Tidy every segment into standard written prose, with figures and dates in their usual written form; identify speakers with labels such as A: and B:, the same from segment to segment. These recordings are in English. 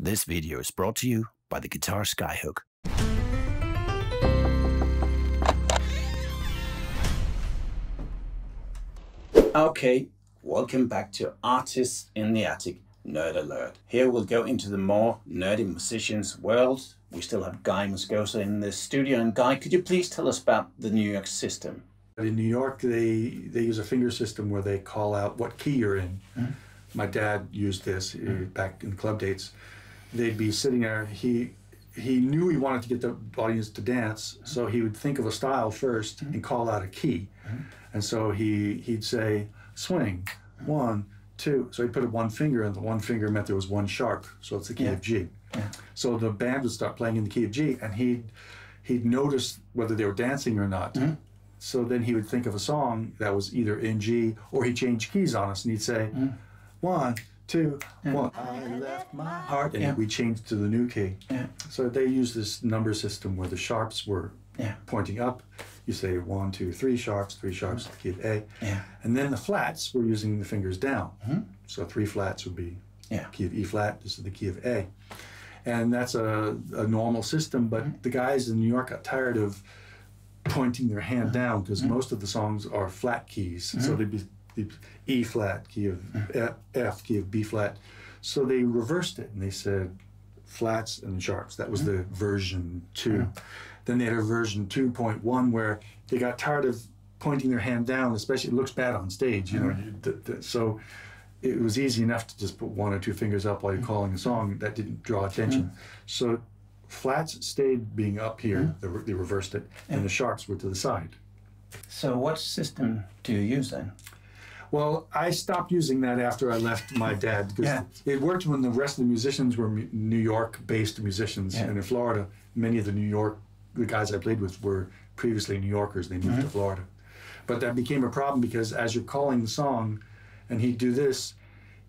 A: This video is brought to you by the guitar Skyhook. Okay, welcome back to Artists in the Attic Nerd Alert. Here we'll go into the more nerdy musicians world. We still have Guy Moscoso in the studio. And Guy, could you please tell us about the New York system?
B: In New York, they use a finger system where they call out what key you're in. Mm-hmm. My dad used this back in club dates. They'd be sitting there. He knew he wanted to get the audience to dance, so he would think of a style first and call out a key. And so he'd say, swing, 1, 2. So he'd put one finger, and the one finger meant there was one sharp, so it's the key of G. So the band would start playing in the key of G, and he'd notice whether they were dancing or not. So then he would think of a song that was either in G, or he'd change keys on us, and he'd say, 1, 2, 1. I left my heart, and we changed to the new key. So they use this number system where the sharps were pointing up. You say 1, 2, 3 sharps, the key of A. And then the flats were using the fingers down. So 3 flats would be key of E flat. This is the key of A. And that's a normal system, but the guys in New York got tired of pointing their hand down because most of the songs are flat keys. So they'd be E flat, key of F, key of B flat. So they reversed it and they said flats and sharps. That was the version 2. Then they had a version 2.1 where they got tired of pointing their hand down, especially it looks bad on stage, you know. So it was easy enough to just put 1 or 2 fingers up while you're calling a song. That didn't draw attention. So flats stayed being up here, they reversed it, and the sharps were to the side.
A: So what system do you use then?
B: Well, I stopped using that after I left my dad because it worked when the rest of the musicians were New York-based musicians, and in Florida, many of the guys I played with were previously New Yorkers. They moved to Florida. But that became a problem because as you're calling the song and he'd do this,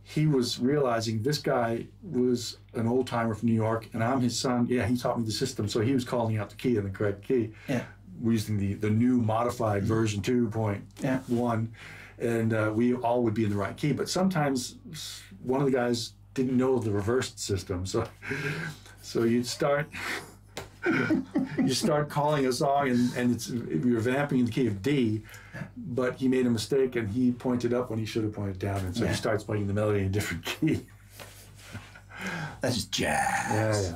B: he was realizing this guy was an old-timer from New York and I'm his son. Yeah, he taught me the system, so he was calling out the key in the correct key. We're using the new modified version 2.1, and we all would be in the right key. But sometimes one of the guys didn't know the reversed system, so you'd start... you start calling a song and you're vamping in the key of D, but he made a mistake and he pointed up when he should have pointed down, and so he starts playing the melody in a different key.
A: That's jazz.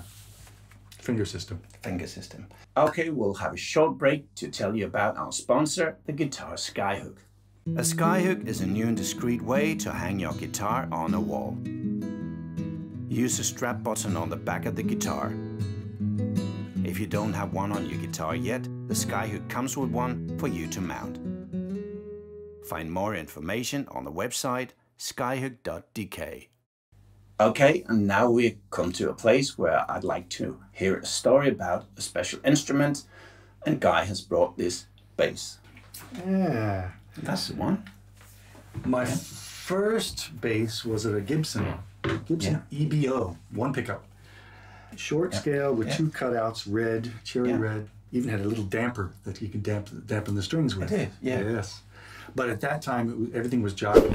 B: Finger system.
A: Finger system. Okay, we'll have a short break to tell you about our sponsor, the guitar Skyhook. A Skyhook is a new and discreet way to hang your guitar on a wall. Use the strap button on the back of the guitar. If you don't have one on your guitar yet, the Skyhook comes with one for you to mount. Find more information on the website skyhook.dk. Okay, and now we come to a place where I'd like to hear a story about a special instrument, and Guy has brought this bass.
B: Yeah.
A: That's the one.
B: My first bass was at a Gibson EBO, 1 pickup. Short scale with 2 cutouts, red, cherry red. Even had a little damper that you can dampen the strings with.
A: It did,
B: Yes. But at that time, everything was jockey.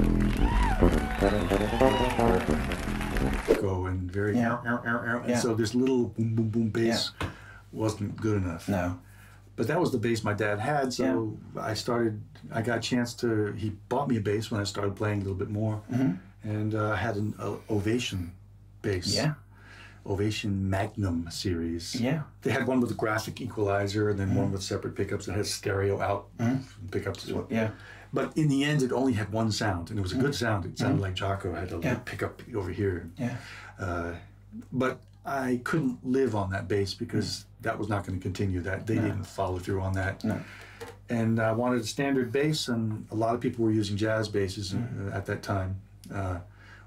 B: Going very and so this little boom boom boom bass wasn't good enough.
A: No.
B: But that was the bass my dad had, so I got a chance to, he bought me a bass when I started playing a little bit more, and I had an Ovation bass. Ovation Magnum series. They had one with a graphic equalizer and then one with separate pickups that has stereo out pickups. But in the end, it only had one sound, and it was a good sound. It sounded like Jocko. I had a little pickup over here. But I couldn't live on that bass because that was not going to continue. That they didn't follow through on that. And I wanted a standard bass, and a lot of people were using jazz basses at that time.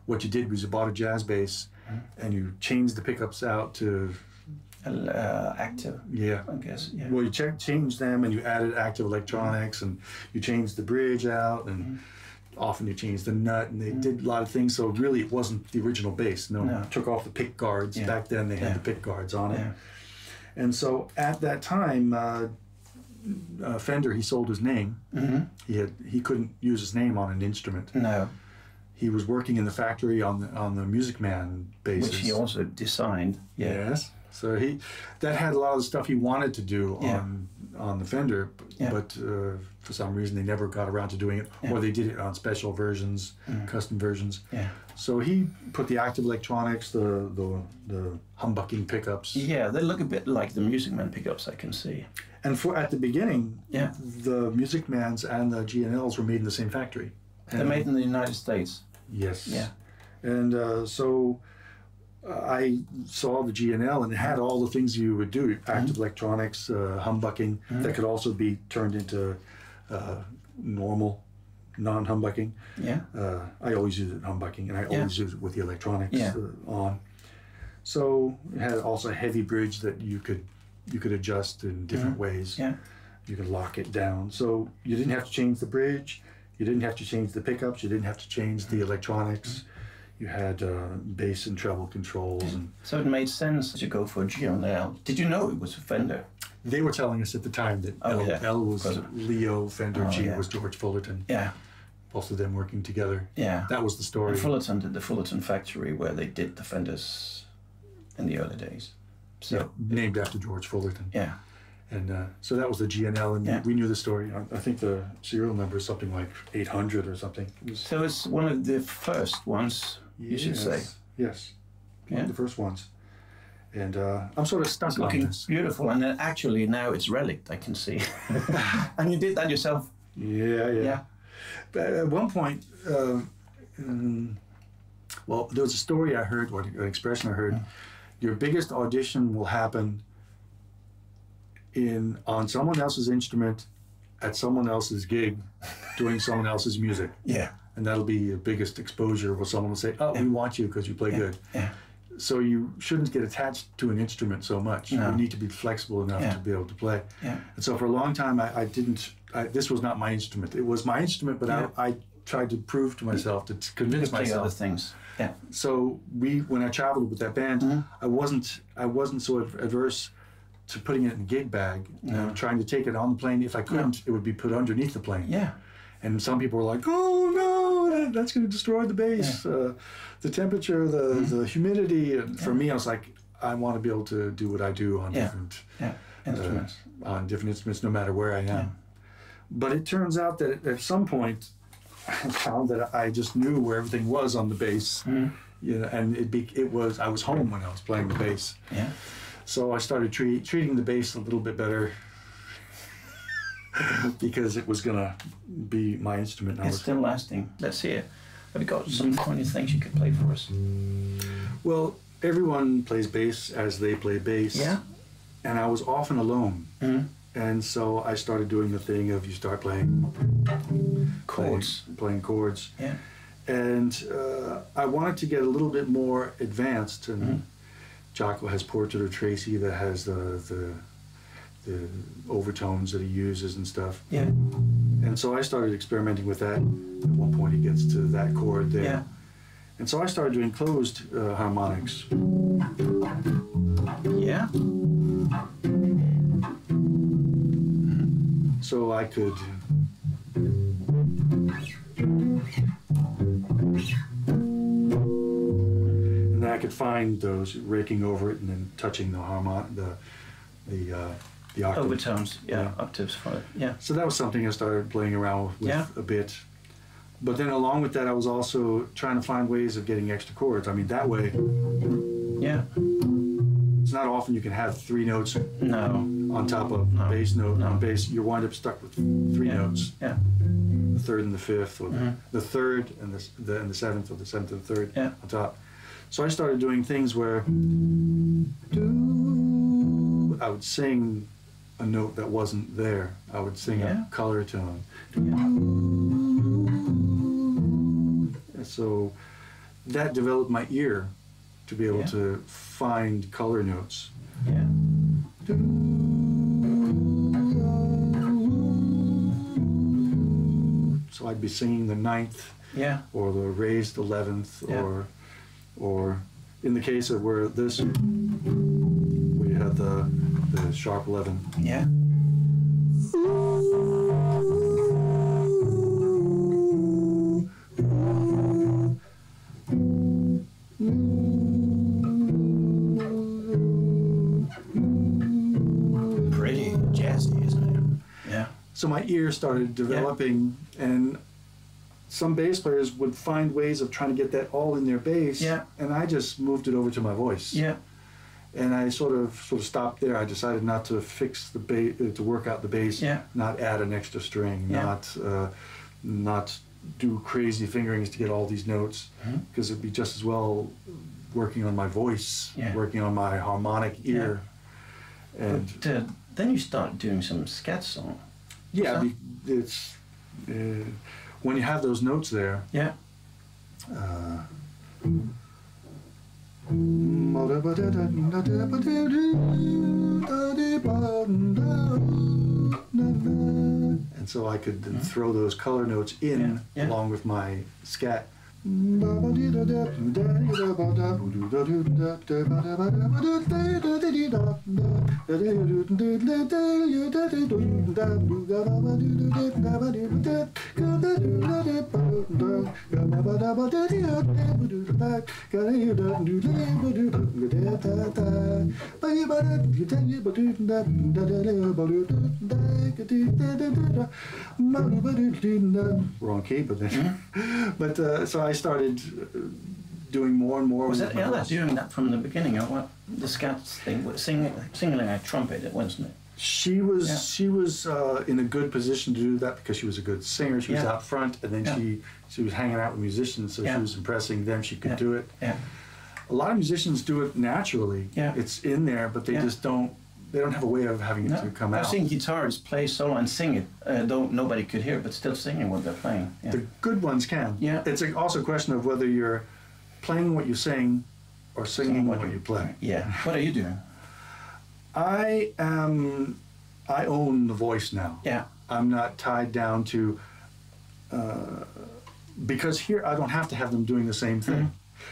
B: What you did was you bought a jazz bass, and you changed the pickups out to
A: active.
B: I guess. Well, you changed them, and you added active electronics, and you changed the bridge out, and often you changed the nut, and they did a lot of things. So really, it wasn't the original bass. No. Took off the pick guards. Back then, they had the pick guards on it. And so at that time, Fender, he sold his name. He couldn't use his name on an instrument. he was working in the factory on the Music Man basses.
A: Which he also designed. Yeah.
B: Yes. So that had a lot of the stuff he wanted to do on the Fender, but for some reason they never got around to doing it, or they did it on special versions, custom versions. Yeah. So he put the active electronics, the humbucking pickups.
A: Yeah, they look a bit like the Music Man pickups I can see.
B: And at the beginning, the Music Mans and the G&Ls were made in the same factory.
A: They're made in the United States.
B: Yes.
A: Yeah.
B: And so I saw the G&L, and it had all the things you would do: active electronics, humbucking. That could also be turned into normal, non-humbucking. Yeah. I always use it in humbucking, and I always use it with the electronics on. So it had also a heavy bridge that you could adjust in different ways. Yeah. You could lock it down, so you didn't have to change the bridge. You didn't have to change the pickups. You didn't have to change the electronics. You had bass and treble controls. And
A: so it made sense to go for a G&L. Did you know it was a Fender?
B: They were telling us at the time that L was Leo, Fender, G was George Fullerton. Yeah. Both of them working together. Yeah. That was the story.
A: And Fullerton did the Fullerton factory where they did the Fenders in the early days. So
B: named after George Fullerton.
A: Yeah.
B: And so that was the G&L, and we knew the story. I think the serial number is something like 800 or something.
A: So it's one of the first ones, you should say.
B: Yes, one of the first ones. And I'm sort of stuck on
A: looking
B: this.
A: Beautiful, and then actually now it's relict, I can see. And you did that yourself?
B: Yeah. But at one point, well, there was a story I heard, or an expression I heard. Your biggest audition will happen on someone else's instrument at someone else's gig doing someone else's music. Yeah. And that'll be your biggest exposure where someone will say, oh, we want you because you play good. Yeah. So you shouldn't get attached to an instrument so much. No. You need to be flexible enough to be able to play. Yeah. And so for a long time, this was not my instrument. It was my instrument, but I tried to prove to myself, to convince myself.
A: Other things. Yeah.
B: So when I traveled with that band, I wasn't so adverse to putting it in a gig bag, trying to take it on the plane. If I couldn't, it would be put underneath the plane. Yeah. And some people were like, "Oh no, that's going to destroy the bass, the temperature, the humidity." And for me, I was like, I want to be able to do what I do on different instruments, no matter where I am. Yeah. But it turns out that at some point, I found that I just knew where everything was on the bass. And I was home when I was playing the bass. Yeah. So I started treating the bass a little bit better because it was going to be my instrument.
A: It's still lasting. Let's hear. Have you got some funny things you could play for us?
B: Well, everyone plays bass as they play bass. Yeah. And I was often alone. And so I started doing the thing of you start playing chords. Playing chords. Yeah. And I wanted to get a little bit more advanced. And Jocko has Portrait of Tracy that has the overtones that he uses and stuff. Yeah. And so I started experimenting with that. At one point he gets to that chord there. Yeah. And so I started doing closed harmonics. Yeah. So I could and I could find those, raking over it and then touching the octave.
A: Overtones, octaves for it, yeah.
B: So that was something I started playing around with a bit. But then along with that, I was also trying to find ways of getting extra chords. I mean, that way, it's not often you can have 3 notes on top of a bass note. On bass, you wind up stuck with 3 notes. Yeah. The 3rd and the 5th, or the 3rd and the 7th, or the 7th and the 3rd on top. So I started doing things where I would sing a note that wasn't there. I would sing a color tone. And so that developed my ear to be able to find color notes. Yeah. So I'd be singing the 9th, or the raised 11th, or in the case of where this, we had the sharp 11. Yeah. So my ear started developing, and some bass players would find ways of trying to get that all in their bass, and I just moved it over to my voice.
A: Yeah.
B: And I sort of stopped there. I decided not to fix the bass, to work out the bass, not add an extra string, not do crazy fingerings to get all these notes, because it'd be just as well working on my voice, working on my harmonic ear. And
A: but, then you start doing some scat song.
B: Yeah, it's when you have those notes there.
A: Yeah.
B: And so I could then throw those color notes in along with my scat. Wrong key, but then, but so I started doing more and more.
A: Was that Ella doing that from the beginning, or what? The scat thing, singing a trumpet, wasn't it?
B: She was in a good position to do that because she was a good singer. She was out front, and then she was hanging out with musicians, so she was impressing them. She could do it. Yeah. A lot of musicians do it naturally. Yeah. It's in there, but they just don't. They don't have a way of having it to come out.
A: I've seen guitarists play solo and sing it, though nobody could hear it, but still singing what they're playing. Yeah.
B: The good ones can. Yeah. It's also a question of whether you're playing what you sing or singing what you play.
A: Yeah. What are you doing?
B: I own the voice now. Yeah. I'm not tied down to, because here I don't have to have them doing the same thing.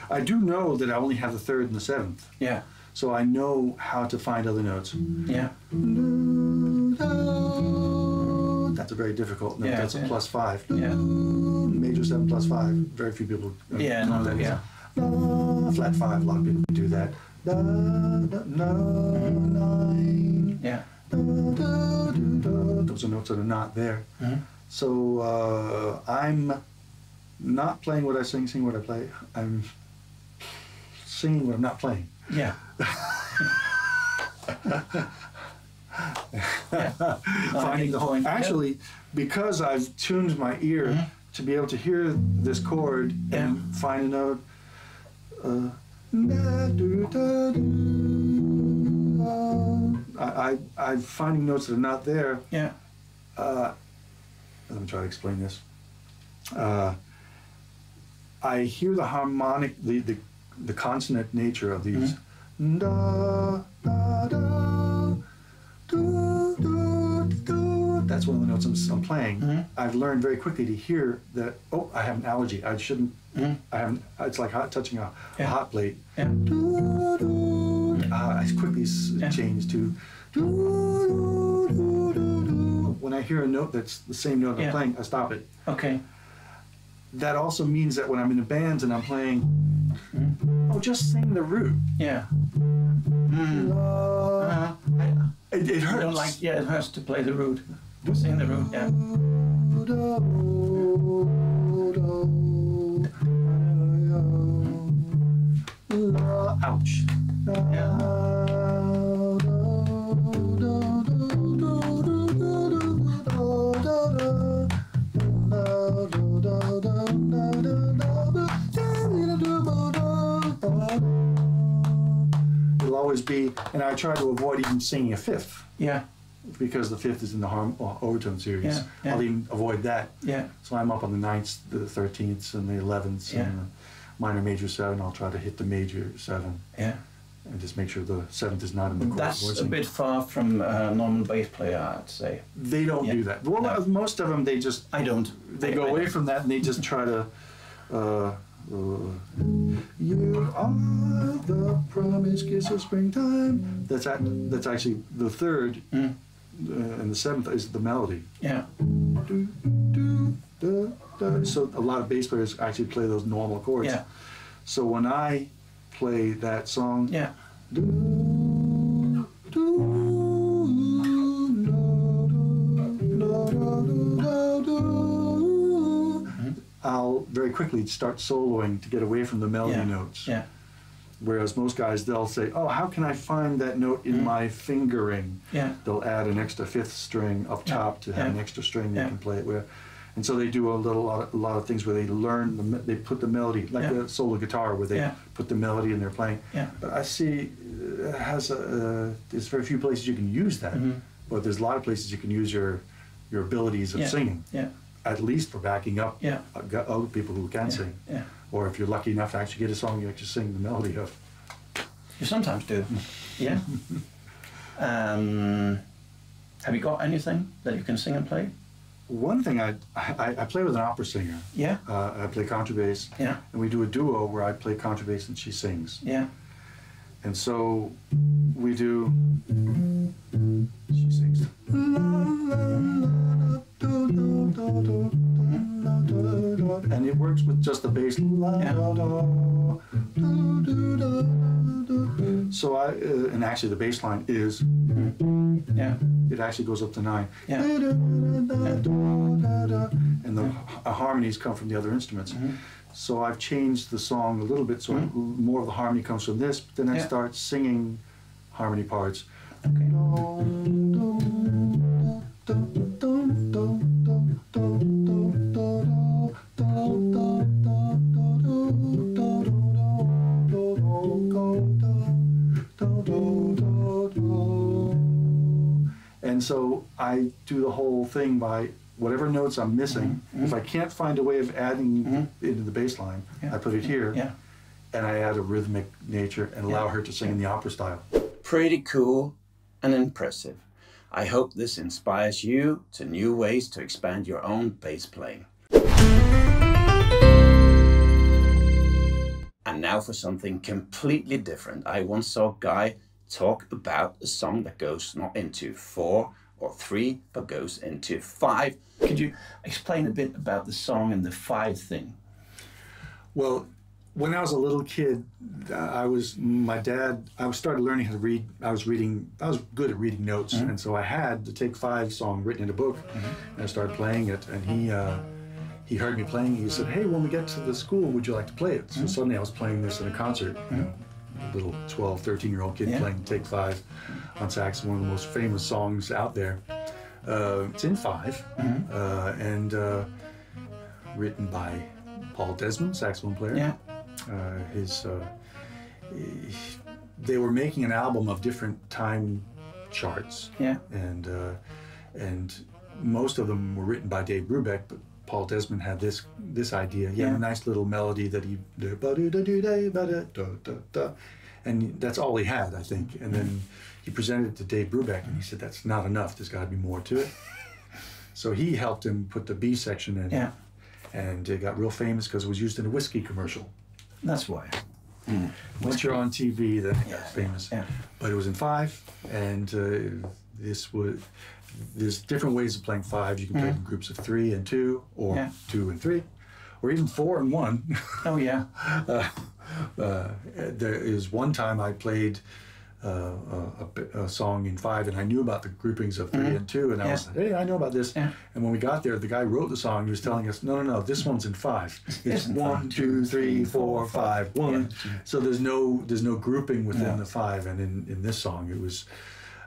B: I do know that I only have the third and the seventh. Yeah. So I know how to find other notes. Yeah. That's a very difficult note. That's a +5. Yeah. Major 7 +5. Very few people know that. Yeah. Flat 5. A lot of people do that. 9. Yeah. Those are notes that are not there. So I'm not playing what I sing, singing what I play. I'm singing what I'm not playing. Yeah. Finding the whole. Actually, because I've tuned my ear to be able to hear this chord and find a note. I'm finding notes that are not there. Yeah. Let me try to explain this. I hear the harmonic, the consonant nature of these. Da, da, da, do, do, do. That's one of the notes I'm playing. I've learned very quickly to hear that, oh, I have an allergy. I shouldn't, I haven't, it's like touching a hot plate. Do, do. I quickly change to do, do, do, do, do. When I hear a note that's the same note I'm playing, I stop it. Okay. That also means that when I'm in a band and I'm playing, oh, just sing the root. Yeah. It hurts.
A: You don't like, it hurts to play the root. Sing the root, yeah. Ouch. Yeah.
B: It'll always be, and I try to avoid even singing a fifth. Yeah. Because the fifth is in the overtone series. Yeah, yeah. I'll even avoid that. Yeah. So I'm up on the 9ths, the 13ths, and the 11ths, and the minor major 7. I'll try to hit the major 7. Yeah. And just make sure the 7th is not in the chord.
A: That's a bit far from a normal bass player, I'd say.
B: They don't do that. Well, no. Most of them, they just...
A: I don't.
B: They go away from that and they just try to... you are the promised kiss of springtime. That's actually the 3rd, and the 7th is the melody. Yeah. Do, do, da, da. So a lot of bass players actually play those normal chords. Yeah. So when I play that song, yeah. Do, do, no, do, no, do. I'll very quickly start soloing to get away from the melody notes.
A: Yeah.
B: Whereas most guys, they'll say, oh, how can I find that note in my fingering?
A: Yeah.
B: They'll add an extra fifth string up top to have an extra string they can play it with. And so they do a lot of things where they learn, they put the melody, like the solo guitar, where they put the melody in their playing. Yeah. But I see it has there's very few places you can use that, but there's a lot of places you can use your abilities of singing. Yeah. At least for backing up other people who can sing. Yeah. Or if you're lucky enough to actually get a song you actually sing the melody of.
A: You sometimes do. Yeah. Have you got anything that you can sing and play?
B: One thing, I play with an opera singer. Yeah. I play contrabass. Yeah. And we do a duo where I play contrabass and she sings. Yeah. And so we do. She sings. And it works with just the bass. So and actually the bass line is. It actually goes up to 9. Yeah. And the harmonies come from the other instruments. So I've changed the song a little bit, so more of the harmony comes from this, but then I start singing harmony parts. Okay. And so I do the whole thing by whatever notes I'm missing. If I can't find a way of adding into the bass line, I put it here, and I add a rhythmic nature and allow her to sing in the opera style.
A: Pretty cool and impressive. I hope this inspires you to new ways to expand your own bass playing. And now for something completely different. I once saw Guy talk about a song that goes not into 4 or 3, but goes into 5. Could you explain a bit about the song and the 5 thing?
B: Well, when I was a little kid, I started learning how to read. I was good at reading notes, and so I had the Take 5 song written in a book, and I started playing it, and he heard me playing. He said, hey, when we get to the school, would you like to play it? So suddenly I was playing this in a concert. A little 12, 13-year-old kid playing Take 5 on sax, one of the most famous songs out there. It's in 5, and written by Paul Desmond, saxophone player. Yeah. They were making an album of different time charts. Yeah. And most of them were written by Dave Brubeck, but Paul Desmond had this idea. He had a nice little melody that he and that's all he had, I think. And then he presented it to Dave Brubeck, and he said, that's not enough, there's got to be more to it. So he helped him put the B section in. Yeah. And it got real famous because it was used in a whiskey commercial.
A: That's why.
B: Once you're on TV, then it got famous. Yeah. But it was in 5, and there's different ways of playing 5. You can play in groups of 3 and 2, or 2 and 3, or even 4 and 1. Oh yeah. There is one time I played a song in 5, and I knew about the groupings of 3 and 2, and I was like, hey, I know about this. Yeah. And when we got there, the guy who wrote the song, he was telling us, no, this one's in 5. It's 1, 2, 3, 4, 5, 1. Yeah. So there's no grouping within the 5, and in this song, it was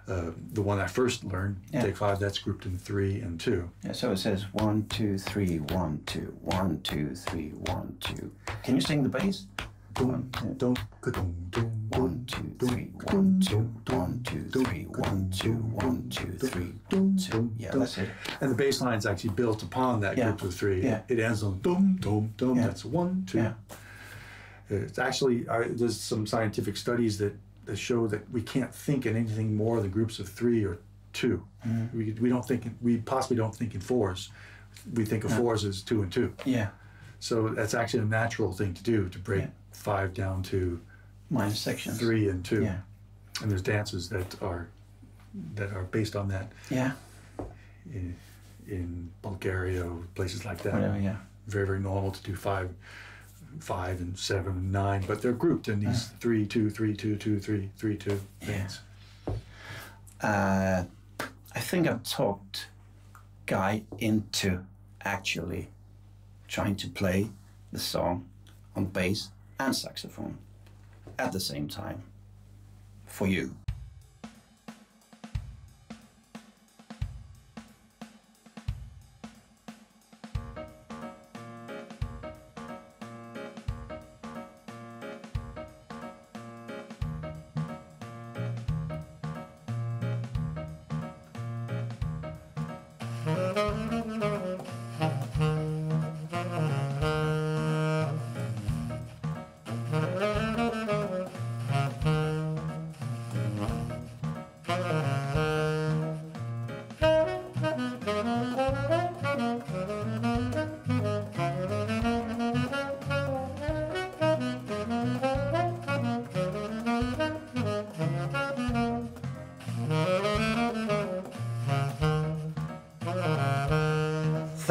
B: the one I first learned, Take 5, that's grouped in 3 and 2. Yeah,
A: so it says 1, 2, 3, 1, 2, 1, 2, 3, 1, 2. Can you sing the bass? 1, 2, 3, 1, 2, 1, 2, 3, 1, 2, 1, 2, 3, 1, 2. Yeah, that's it.
B: And the bass line's actually built upon that group of 3. Yeah. It ends on dum, dum, dum. Yeah. That's 1, 2. Yeah. It's actually, there's some scientific studies that show that we can't think in anything more than groups of 3 or 2. We possibly don't think in 4s. We think of 4s as 2 and 2. Yeah. So that's actually a natural thing to do, to break 5 down to
A: minor sections,
B: 3 and 2. Yeah. And there's dances that are based on that. Yeah. In Bulgaria, or places like that. Whatever, yeah. Very, very normal to do 5 and 7 and 9, but they're grouped in these 3, 2, 3, 2, 2, 3, 3, 2 things.
A: I think I've talked Guy into actually trying to play the song on bass and saxophone at the same time for you.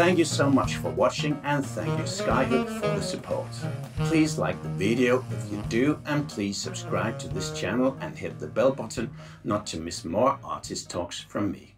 A: Thank you so much for watching, and thank you Skyhook for the support. Please like the video if you do, and please subscribe to this channel and hit the bell button not to miss more artist talks from me.